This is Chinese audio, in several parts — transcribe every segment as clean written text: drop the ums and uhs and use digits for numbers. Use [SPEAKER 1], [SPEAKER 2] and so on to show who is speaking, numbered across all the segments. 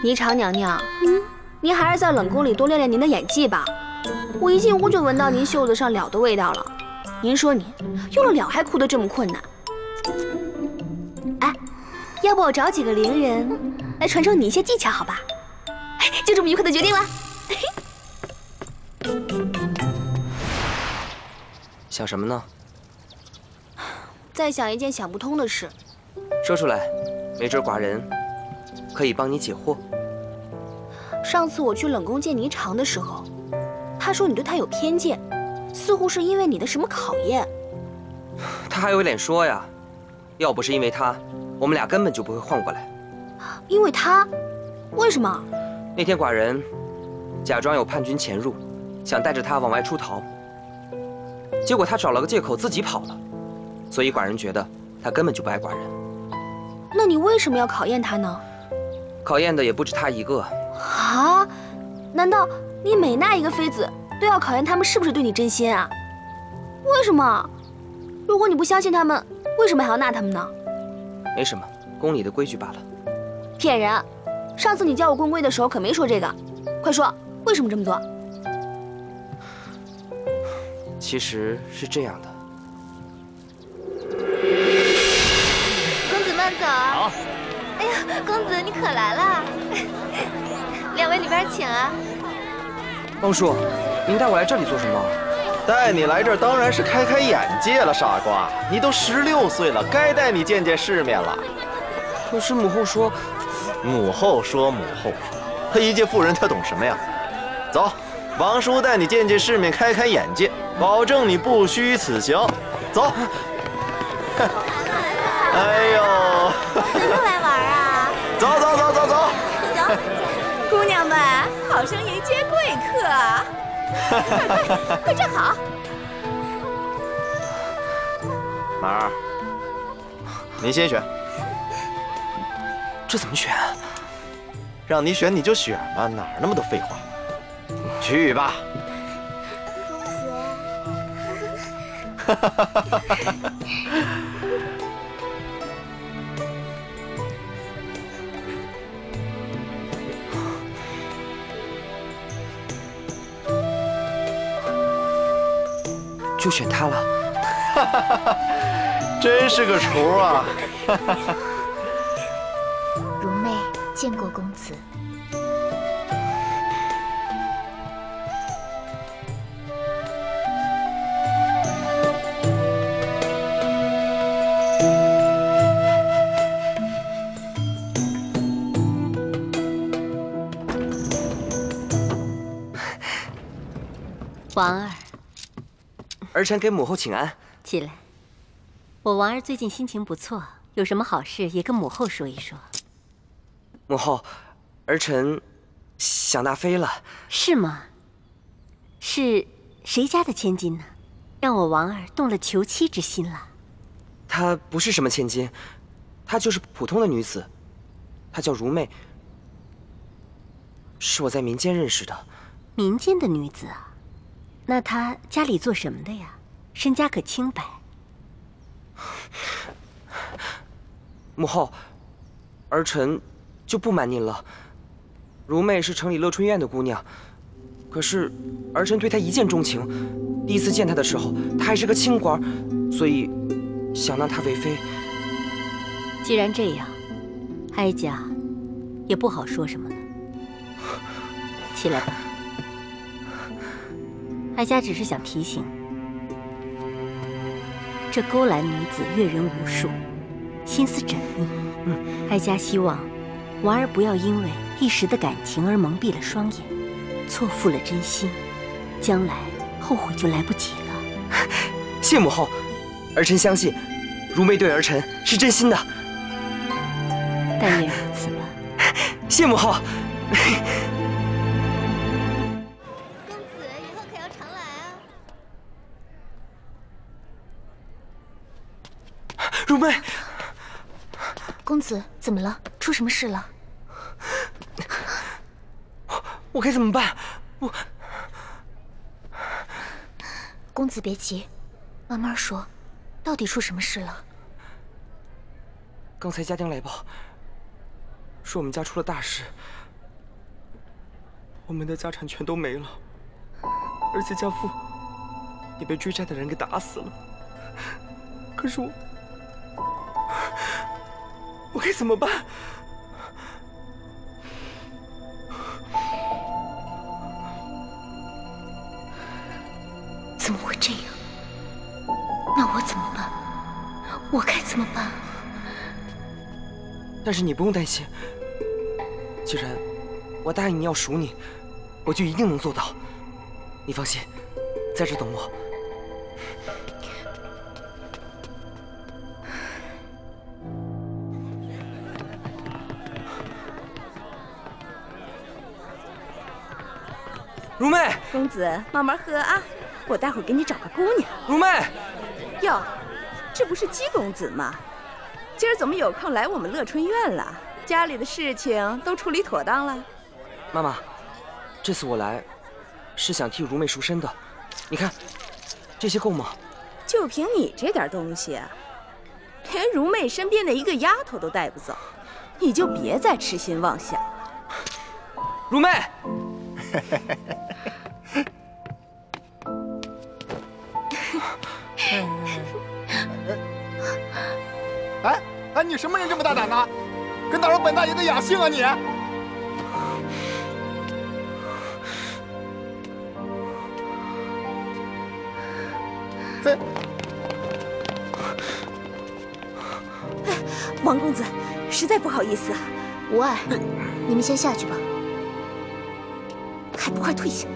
[SPEAKER 1] 霓裳娘娘，您还是在冷宫里多练练您的演技吧。我一进屋就闻到您袖子上了的味道了。您说您用了了还哭得这么困难？哎，要不我找几个伶人来传授你一些技巧，好吧？就这么愉快的决定了。
[SPEAKER 2] 想什么呢？
[SPEAKER 1] 再想一件想不通的事。
[SPEAKER 2] 说出来，没准寡人可以帮你解惑。
[SPEAKER 1] 上次我去冷宫见霓裳的时候，他说你对他有偏见，似乎是因为你的什么考验。
[SPEAKER 2] 他还有脸说呀？要不是因为他，我们俩根本就不会换过来。
[SPEAKER 1] 因为他？为什么？
[SPEAKER 2] 那天寡人假装有叛军潜入，想带着他往外出逃，结果他找了个借口自己跑了，所以寡人觉得他根本就不爱寡人。
[SPEAKER 1] 那你为什么要考验他呢？
[SPEAKER 2] 考验的也不止他一个。
[SPEAKER 1] 啊？难道你每纳一个妃子都要考验他们是不是对你真心啊？为什么？如果你不相信他们，为什么还要纳他们呢？
[SPEAKER 2] 没什么，宫里的规矩罢了。
[SPEAKER 1] 骗人！上次你叫我滚归的时候可没说这个，快说为什么这么做？
[SPEAKER 2] 其实是这样的。
[SPEAKER 3] 公子慢走。好。哎呀，公子你可来了，两位里边请啊。
[SPEAKER 2] 王叔，您带我来这里做什么？
[SPEAKER 4] 带你来这儿当然是开开眼界了，傻瓜！你都16岁了，该带你见见世面了。
[SPEAKER 2] 可是母后说，
[SPEAKER 4] 母后说母后，她一介妇人，她懂什么呀？走，王叔带你见见世面，开开眼界，保证你不虚此行。走。哎呦，
[SPEAKER 3] 公子又来玩啊！
[SPEAKER 4] 走走走走走。
[SPEAKER 3] 走，姑娘们，好生迎接贵客。快站好！
[SPEAKER 4] 马儿，你先选。
[SPEAKER 2] 这怎么选？
[SPEAKER 4] 让你选你就选吧，哪儿那么多废话？去吧。
[SPEAKER 3] 公子。
[SPEAKER 2] 就选他了。
[SPEAKER 4] 真是个厨啊！
[SPEAKER 3] 如妹见过公子。
[SPEAKER 5] 王儿，
[SPEAKER 2] 儿臣给母后请安。
[SPEAKER 5] 起来。我王儿最近心情不错，有什么好事也跟母后说一说。
[SPEAKER 2] 母后，儿臣想纳妃了。
[SPEAKER 5] 是吗？是谁家的千金呢？让我王儿动了求妻之心了。
[SPEAKER 2] 她不是什么千金，她就是普通的女子，她叫如妹，是我在民间认识的。
[SPEAKER 5] 民间的女子啊？那她家里做什么的呀？身家可清白？
[SPEAKER 2] 母后，儿臣就不瞒您了。如妹是城里乐春院的姑娘，可是儿臣对她一见钟情。第一次见她的时候，她还是个清官，所以想纳她为妃。
[SPEAKER 5] 既然这样，哀家也不好说什么了。起来吧。哀家只是想提醒你，这勾栏女子阅人无数，心思缜密。哀家希望王儿不要因为一时的感情而蒙蔽了双眼，错付了真心，将来后悔就来不及了。
[SPEAKER 2] 谢母后，儿臣相信如妹对儿臣是真心的。
[SPEAKER 5] 但愿如此吧。
[SPEAKER 2] 谢母后。
[SPEAKER 3] 公子以后可要常来啊。
[SPEAKER 2] 如妹，
[SPEAKER 3] 公子怎么了？出什么事了？
[SPEAKER 2] 我该怎么办？
[SPEAKER 3] 公子别急，慢慢说，到底出什么事了？
[SPEAKER 2] 刚才家丁来报，说我们家出了大事，我们的家产全都没了，而且家父也被追债的人给打死了。可是我该怎么办？
[SPEAKER 5] 怎么会这样？那我怎么办？我该怎么办？
[SPEAKER 2] 但是你不用担心，既然我答应你要赎你，我就一定能做到。你放心，在这等我。如妹，
[SPEAKER 6] 公子慢慢喝啊，我待会儿给你找个姑娘。
[SPEAKER 2] 如妹，
[SPEAKER 6] 哟，这不是姬公子吗？今儿怎么有空来我们乐春院了？家里的事情都处理妥当了？
[SPEAKER 2] 妈妈，这次我来是想替如妹赎身的。你看，这些够吗？
[SPEAKER 6] 就凭你这点东西，连如妹身边的一个丫头都带不走，你就别再痴心妄想了。
[SPEAKER 2] 如妹。
[SPEAKER 7] 哎，你什么人这么大胆呢？跟打扰本大爷的雅兴啊你！
[SPEAKER 6] 王公子，实在不好意思啊。
[SPEAKER 5] 无碍，你们先下去吧。还不快退下！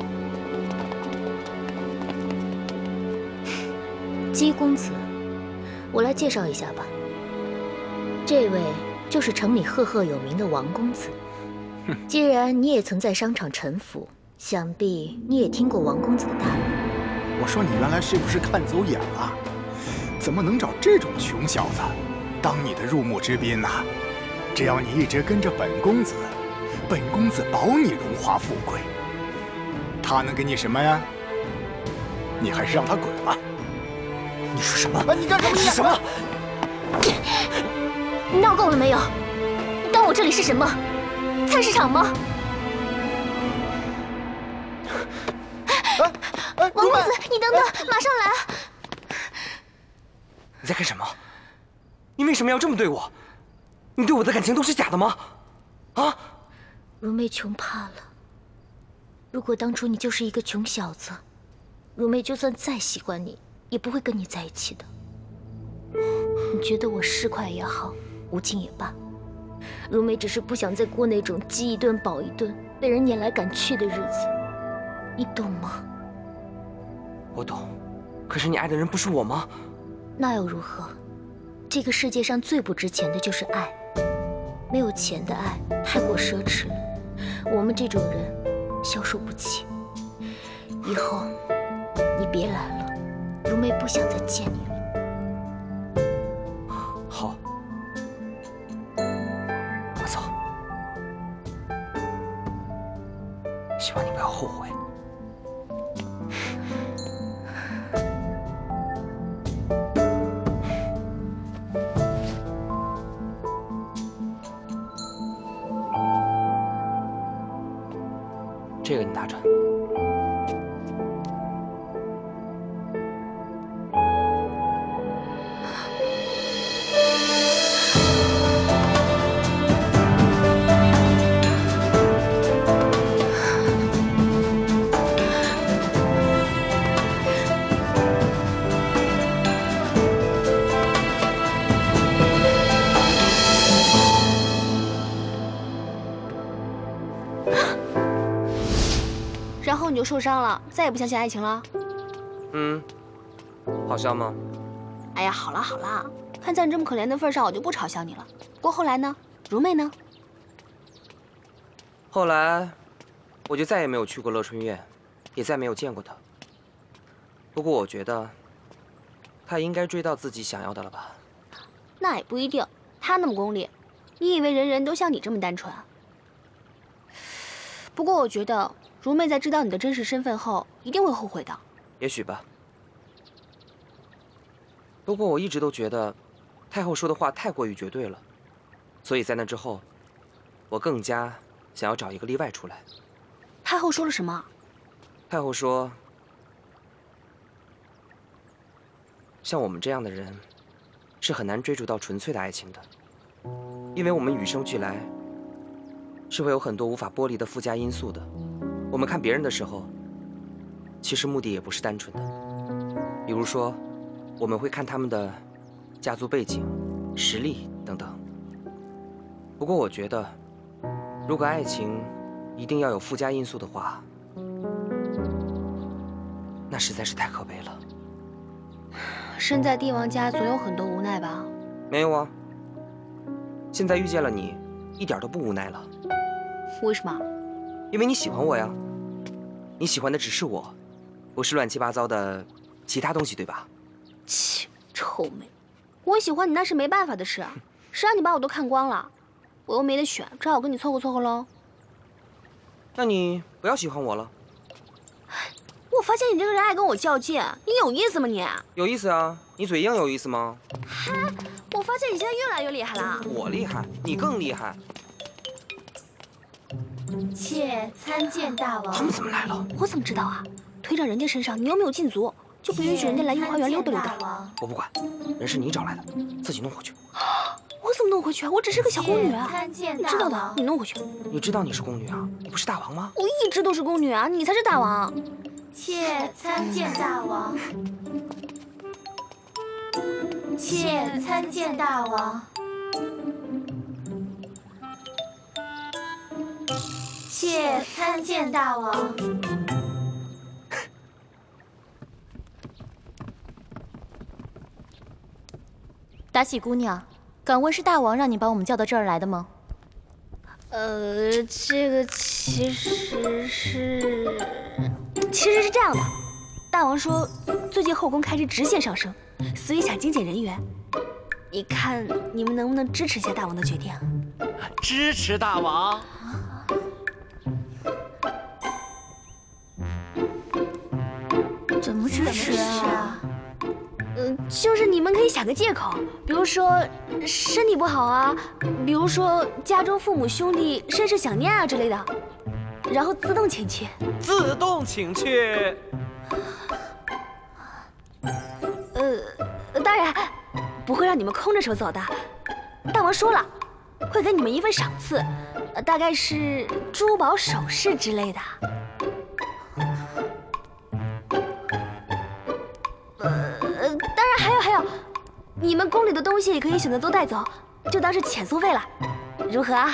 [SPEAKER 5] 姬公子，我来介绍一下吧。这位就是城里赫赫有名的王公子。既然你也曾在商场陈腐，想必你也听过王公子的大名。
[SPEAKER 7] 我说你原来是不是看走眼了？怎么能找这种穷小子当你的入幕之宾呢？只要你一直跟着本公子，本公子保你荣华富贵。他能给你什么呀？你还是让他滚吧。
[SPEAKER 2] 你说什么？
[SPEAKER 7] 你干什么？
[SPEAKER 2] 你什么？
[SPEAKER 5] 你闹够了没有？你当我这里是什么？菜市场吗？王公子，你等等，马上来啊！
[SPEAKER 2] 你在干什么？你为什么要这么对我？你对我的感情都是假的吗？啊！
[SPEAKER 5] 如妹穷怕了。如果当初你就是一个穷小子，如妹就算再喜欢你，也不会跟你在一起的。你觉得我市侩也好，无情也罢，如妹只是不想再过那种饥一顿饱一顿、被人撵来赶去的日子，你懂吗？
[SPEAKER 2] 我懂，可是你爱的人不是我吗？
[SPEAKER 5] 那又如何？这个世界上最不值钱的就是爱，没有钱的爱太过奢侈了，我们这种人消受不起。以后你别来了，如妹不想再见你了。
[SPEAKER 2] 好，我走。希望你不要后悔。这个你拿着。
[SPEAKER 1] 然后你就受伤了，再也不相信爱情了？
[SPEAKER 2] 好笑吗？
[SPEAKER 1] 哎呀，好了好了，看在你这么可怜的份上，我就不嘲笑你了。不过后来呢？如妹呢？
[SPEAKER 2] 后来，我就再也没有去过乐春院，也再没有见过她。不过我觉得，她应该追到自己想要的了吧？
[SPEAKER 1] 那也不一定，她那么功利，你以为人人都像你这么单纯啊？不过我觉得，如妹在知道你的真实身份后，一定会后悔的。
[SPEAKER 2] 也许吧。不过我一直都觉得，太后说的话太过于绝对了。所以在那之后，我更加想要找一个例外出来。
[SPEAKER 1] 太后说了什么？
[SPEAKER 2] 太后说，像我们这样的人，是很难追逐到纯粹的爱情的，因为我们与生俱来是会有很多无法剥离的附加因素的。我们看别人的时候，其实目的也不是单纯的。比如说，我们会看他们的家族背景、实力等等。不过我觉得，如果爱情一定要有附加因素的话，那实在是太可悲了。
[SPEAKER 1] 身在帝王家总有很多无奈吧？
[SPEAKER 2] 没有啊，现在遇见了你，一点都不无奈了。
[SPEAKER 1] 为什么？
[SPEAKER 2] 因为你喜欢我呀。你喜欢的只是我，不是乱七八糟的其他东西，对吧？
[SPEAKER 1] 切，臭美！我喜欢你那是没办法的事，谁让你把我都看光了，我又没得选，只好跟你凑合凑合喽。
[SPEAKER 2] 那你不要喜欢我了。
[SPEAKER 1] 我发现你这个人爱跟我较劲，你有意思吗你？
[SPEAKER 2] 有意思啊，你嘴硬有意思吗？
[SPEAKER 1] 嗨，我发现你现在越来越厉害了。
[SPEAKER 2] 我厉害，你更厉害。
[SPEAKER 3] 妾参见大王。
[SPEAKER 2] 他们怎么来了？
[SPEAKER 1] 我怎么知道啊？推到人家身上，你又没有禁足，就不允许人家来御花园溜达溜达。
[SPEAKER 2] 我不管，人是你找来的，自己弄回去。
[SPEAKER 1] 我怎么弄回去啊？我只是个小宫女啊！你知道的，你弄回去。
[SPEAKER 2] 你知道你是宫女啊？你不是大王吗？
[SPEAKER 1] 我一直都是宫女啊，你才是大王。
[SPEAKER 3] 妾参见大王。妾参见大王。妾参见大王。
[SPEAKER 8] 达喜姑娘，敢问是大王让你把我们叫到这儿来的吗？
[SPEAKER 1] 这个其实是这样的，大王说最近后宫开支直线上升，所以想精简人员。你看你们能不能支持一下大王的决定？
[SPEAKER 9] 支持大王。
[SPEAKER 8] 怎么支持啊？
[SPEAKER 1] 就是你们可以想个借口，比如说身体不好啊，比如说家中父母兄弟甚是想念啊之类的，然后自动请去。
[SPEAKER 9] 自动请去。
[SPEAKER 1] 当然不会让你们空着手走的。大王说了，会给你们一份赏赐，大概是珠宝首饰之类的。当然还有，你们宫里的东西也可以选择都带走，就当是遣送费了，如何啊？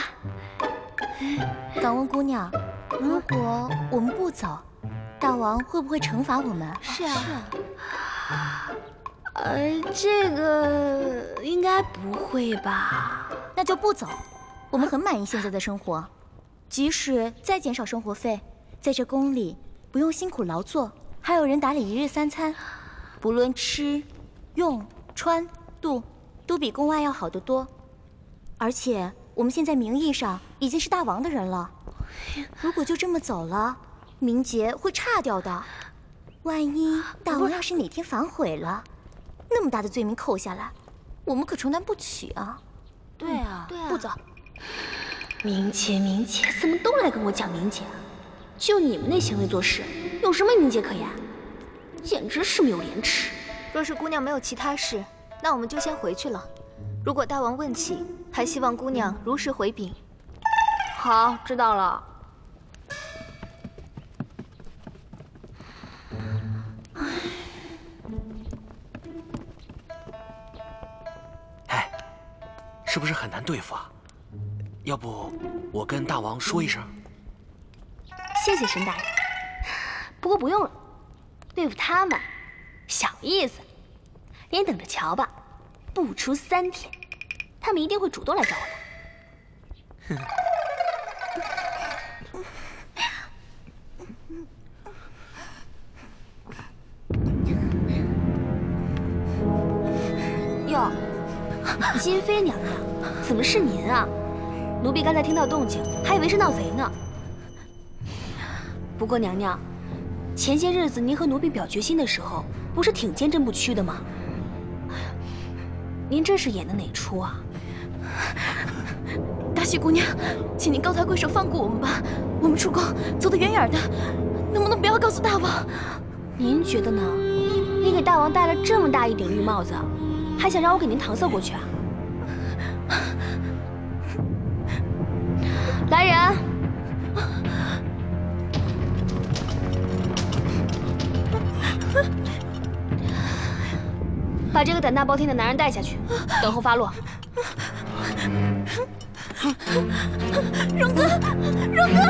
[SPEAKER 8] 敢问姑娘，如果我们不走，大王会不会惩罚我们？
[SPEAKER 1] 是啊。这个应该不会吧？
[SPEAKER 8] 那就不走。我们很满意现在的生活，即使再减少生活费，在这宫里不用辛苦劳作，还有人打理一日三餐，不论吃、用、穿、度，都比宫外要好得多。而且我们现在名义上已经是大王的人了，如果就这么走了，名节会差掉的。万一大王要是哪天反悔了，那么大的罪名扣下来，我们可承担不起啊！
[SPEAKER 1] 对啊，不走。名节，怎么都来跟我讲名节？就你们那行为做事，有什么名节可言？简直是没有廉耻！
[SPEAKER 3] 若是姑娘没有其他事，那我们就先回去了。如果大王问起，还希望姑娘如实回禀。
[SPEAKER 1] 好，知道了。
[SPEAKER 9] 哎，是不是很难对付啊？要不我跟大王说一声？
[SPEAKER 1] 谢谢沈大人，不过不用了，对付他们小意思，您等着瞧吧，不出3天，他们一定会主动来找我的。哟，金妃娘娘，怎么是您啊？奴婢刚才听到动静，还以为是闹贼呢。不过娘娘，前些日子您和奴婢表决心的时候，不是挺坚贞不屈的吗？您这是演的哪出啊？
[SPEAKER 8] 大喜姑娘，请您高抬贵手放过我们吧，我们出宫走得远远的，能不能不要告诉大王？
[SPEAKER 1] 您觉得呢？你给大王戴了这么大一顶绿帽子，还想让我给您搪塞过去啊？来人！把这个胆大包天的男人带下去，等候发落。
[SPEAKER 8] 荣哥，荣哥！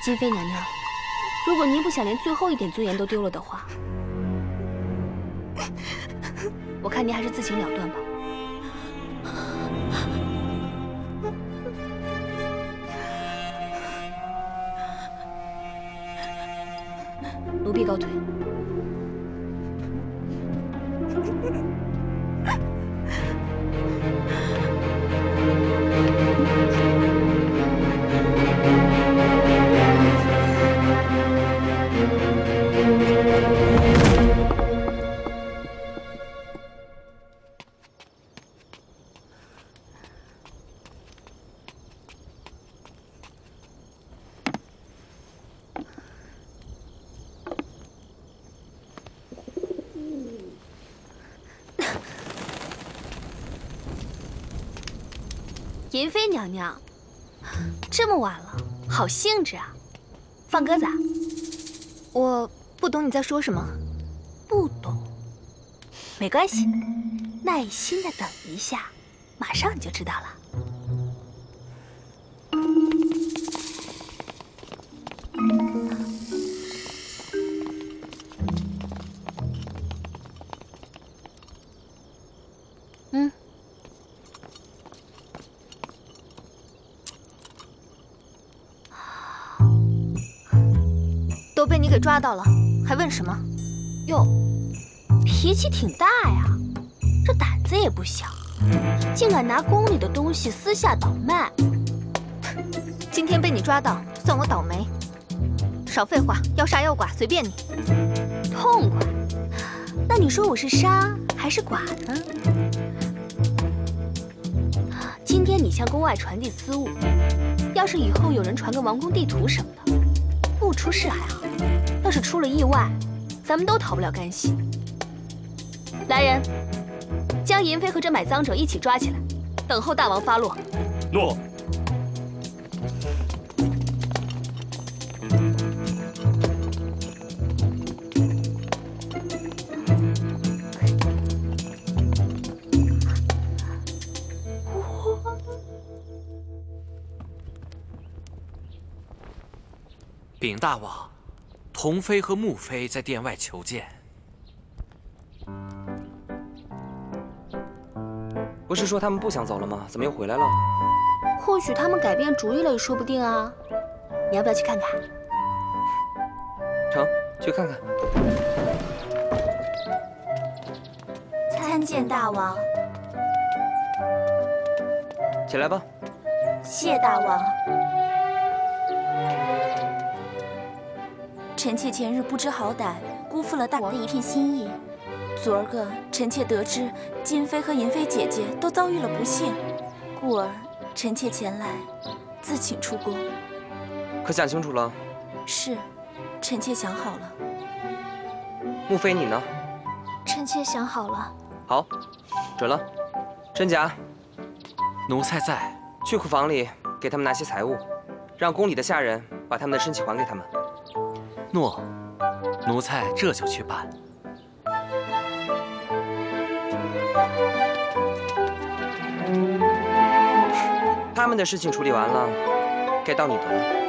[SPEAKER 1] 金妃娘娘，如果您不想连最后一点尊严都丢了的话，我看您还是自行了断吧。奴婢告退。银妃娘娘，这么晚了，好兴致啊！放鸽子啊？
[SPEAKER 3] 我不懂你在说什么。
[SPEAKER 1] 不懂，没关系，耐心的等一下，马上你就知道了。
[SPEAKER 3] 都被你给抓到了，还问什么？
[SPEAKER 1] 哟，脾气挺大呀，这胆子也不小，竟敢拿宫里的东西私下倒卖。
[SPEAKER 3] 今天被你抓到，算我倒霉。少废话，要杀要剐随便你。
[SPEAKER 1] 痛快？那你说我是杀还是剐呢？今天你向宫外传递私物，要是以后有人传个王宫地图什么的，不出事还好，要是出了意外，咱们都逃不了干系。来人，将银妃和这买赃者一起抓起来，等候大王发落。
[SPEAKER 10] 诺。
[SPEAKER 9] 禀大王，童妃和穆妃在殿外求见。
[SPEAKER 2] 不是说他们不想走了吗？怎么又回来了？
[SPEAKER 1] 或许他们改变主意了也说不定啊。你要不要去看看？
[SPEAKER 2] 成，去看看。
[SPEAKER 8] 参见大王。
[SPEAKER 2] 起来吧。
[SPEAKER 8] 谢大王。臣妾前日不知好歹，辜负了大王的一片心意。昨儿个，臣妾得知金妃和银妃姐姐都遭遇了不幸，故而臣妾前来自请出宫。
[SPEAKER 2] 可想清楚了？
[SPEAKER 8] 是，臣妾想好了。
[SPEAKER 2] 穆妃你呢？
[SPEAKER 3] 臣妾想好了。
[SPEAKER 2] 好，准了。真假？
[SPEAKER 9] 奴才在。
[SPEAKER 2] 去库房里给他们拿些财物，让宫里的下人把他们的身契还给他们。
[SPEAKER 9] 诺，奴才这就去办。
[SPEAKER 2] 他们的事情处理完了，该到你的了。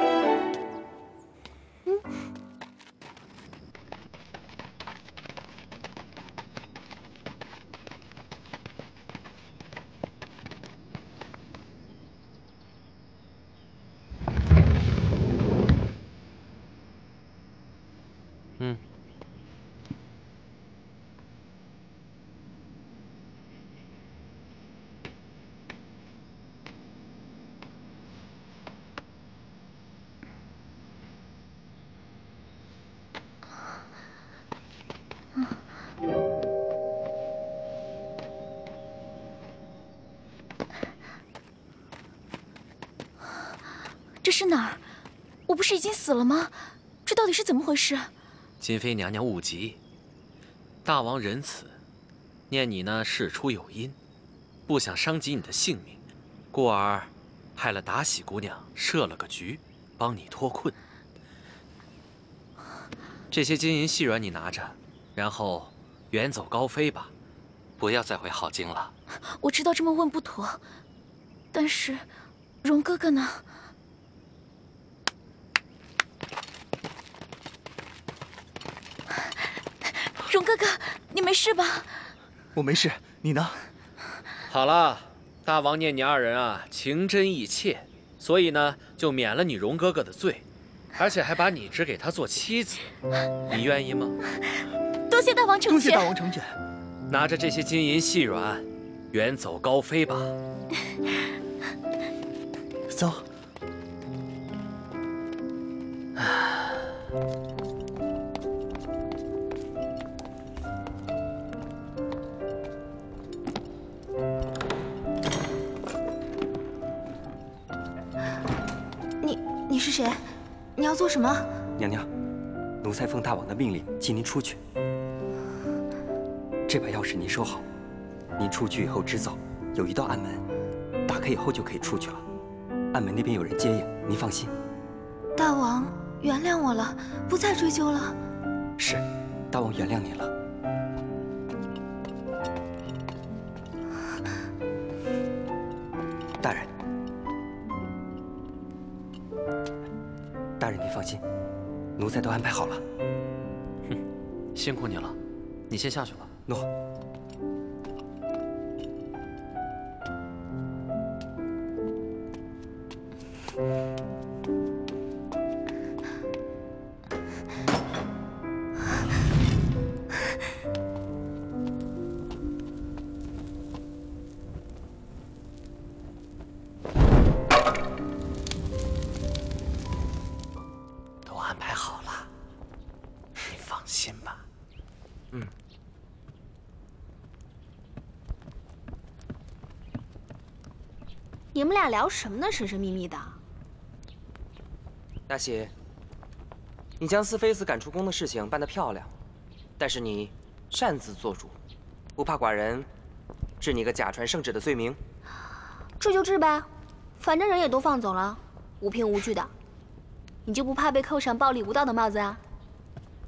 [SPEAKER 8] 是哪儿？我不是已经死了吗？这到底是怎么回事？
[SPEAKER 9] 金妃娘娘勿急，大王仁慈，念你呢事出有因，不想伤及你的性命，故而派了达喜姑娘设了个局，帮你脱困。这些金银细软你拿着，然后远走高飞吧，不要再回镐京了。
[SPEAKER 8] 我知道这么问不妥，但是荣哥哥呢？荣哥哥，你没事吧？
[SPEAKER 7] 我没事，你呢？
[SPEAKER 9] 好了，大王念你二人啊情真意切，所以呢就免了你荣哥哥的罪，而且还把你指给他做妻子，你愿意吗？
[SPEAKER 8] 多谢大王成全。
[SPEAKER 7] 多谢大王成全。
[SPEAKER 9] 拿着这些金银细软，远走高飞吧。
[SPEAKER 7] 走。
[SPEAKER 3] 你是谁？你要做什么？
[SPEAKER 10] 娘娘，奴才奉大王的命令，请您出去。这把钥匙您收好，您出去以后直走，有一道暗门，打开以后就可以出去了。暗门那边有人接应，您放心。
[SPEAKER 3] 大王，原谅我了，不再追究了。
[SPEAKER 10] 是，大王原谅您了。大人。大人，您放心，奴才都安排好了。
[SPEAKER 9] 哼，辛苦你了，你先下去吧。
[SPEAKER 10] 诺。
[SPEAKER 1] 你们俩聊什么呢？神神秘秘的。
[SPEAKER 2] 大喜，你将四妃子赶出宫的事情办得漂亮，但是你擅自做主，不怕寡人治你个假传圣旨的罪名？
[SPEAKER 1] 治就治呗，反正人也都放走了，无凭无据的，你就不怕被扣上暴力无道的帽子啊？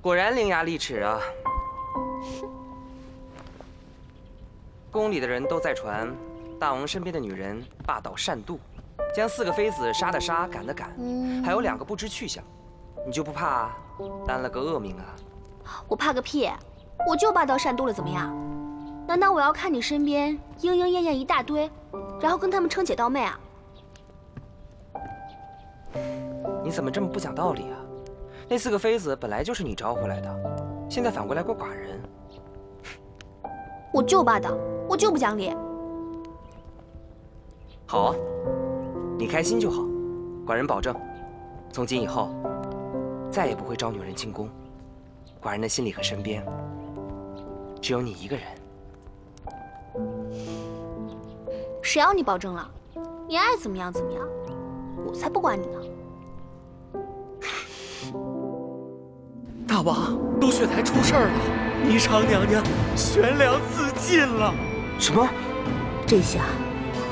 [SPEAKER 2] 果然伶牙俐齿啊！宫里的人都在传。大王身边的女人霸道善妒，将4个妃子杀的杀，赶的赶，还有2个不知去向，你就不怕担了个恶名啊？
[SPEAKER 1] 我怕个屁！我就霸道善妒了，怎么样？难道我要看你身边莺莺燕燕一大堆，然后跟他们称姐道妹啊？
[SPEAKER 2] 你怎么这么不讲道理啊？那4个妃子本来就是你招回来的，现在反过来怪寡人。
[SPEAKER 1] 我就霸道，我就不讲理。
[SPEAKER 2] 好啊，你开心就好。寡人保证，从今以后再也不会招女人进宫。寡人的心里和身边只有你一个人。
[SPEAKER 1] 谁要你保证了？你爱怎么样怎么样，我才不管你呢。
[SPEAKER 9] 大王，都血台出事儿了，霓裳娘娘悬梁自尽了。
[SPEAKER 2] 什么？
[SPEAKER 5] 这下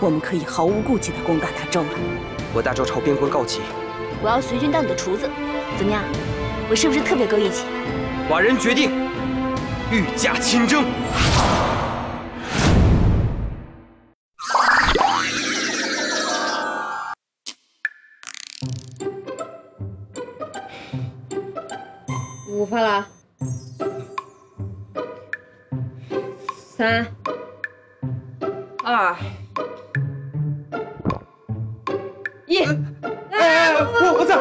[SPEAKER 5] 我们可以毫无顾忌地攻打大周了。
[SPEAKER 2] 我大周朝边关告急，
[SPEAKER 1] 我要随军当你的厨子，怎么样？我是不是特别够义气？
[SPEAKER 2] 寡人决定御驾亲征。
[SPEAKER 11] 5分了，3、2、1。
[SPEAKER 12] 哎，我在。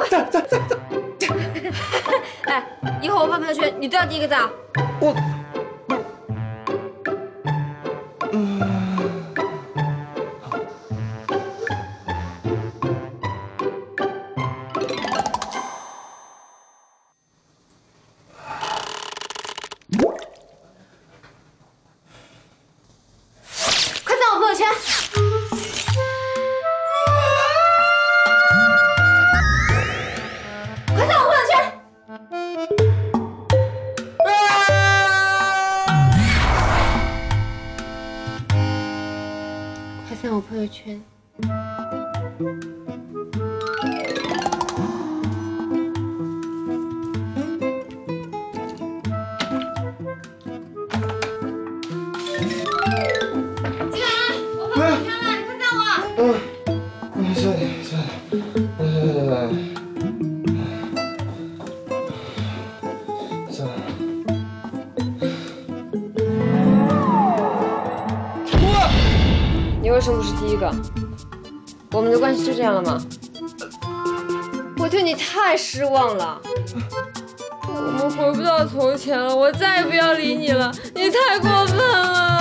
[SPEAKER 11] 哎，以后我发朋友圈，你都要第一个赞。
[SPEAKER 12] 我。
[SPEAKER 11] 我朋友圈。
[SPEAKER 12] 金兰，我朋友圈了，你快赞我。
[SPEAKER 13] 算了。
[SPEAKER 11] 你为什么不是第一个？我们的关系就这样了吗？我对你太失望了。我们回不到从前了，我再也不要理你了，你太过分了。